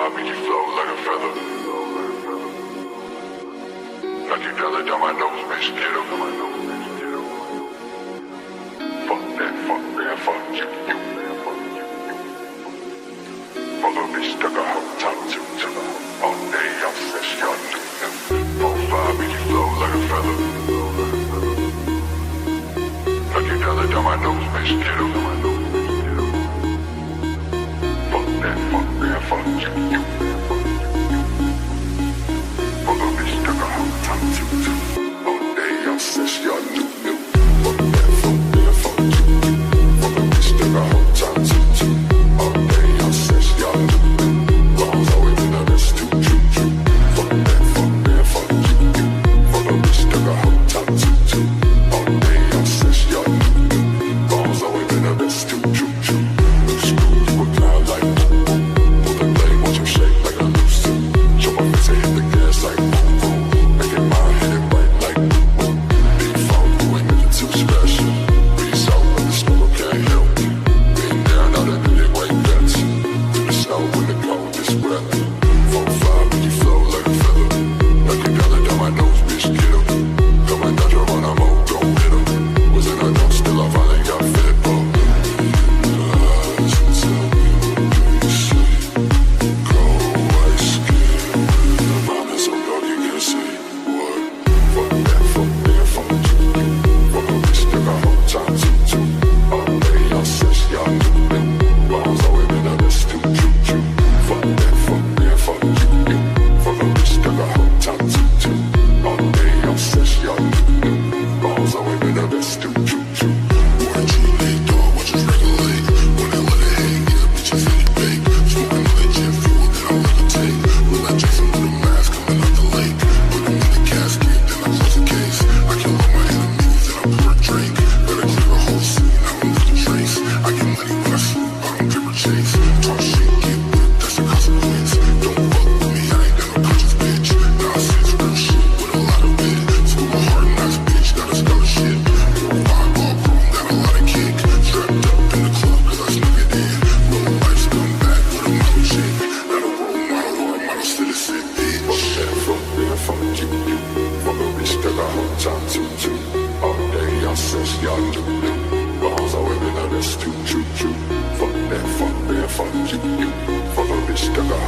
vibe, make you flow like a feather. Like you dollar down my nose, bitch, get up. Fuck that, fuck you. Fuck a bitch, stuck a whole top to. All day, I'm fresh, y'all new. Fuck vibe, make you flow like a feather. Like you dollar down my nose, bitch, get up. Fuck that, fuck you. Fuck a bitch, stuck a whole top to. All day, I'm fresh, y'all new. Fuck that, fuck you. Fuck a bitch, stuck a whole top to. All day, I'm fresh, y'all new. Bombs always been the best to. Fuck that, fuck you. Fuck a bitch, stuck a whole top to. All day, I'm fresh, y'all new. Bombs always been the best to. Screw you a cloud like pull the blade, watch him shake like I used to. Show my face and hit the gas like boom boom. Make it mine, hit it right like boom boom. Big phone, you ain't nothing too special. Breeze out when the smoke can't help me. Been down out of it way better. In the snow when the cold is weather. 4-5 when you flow like a feather. Like you dollar down my nose, bitch, get up. Got my nudger on, I'm old, don't hit him. Was in a dump, still I finally got fed up. Fuck that, fuck you. Fuck a bitch, stuck a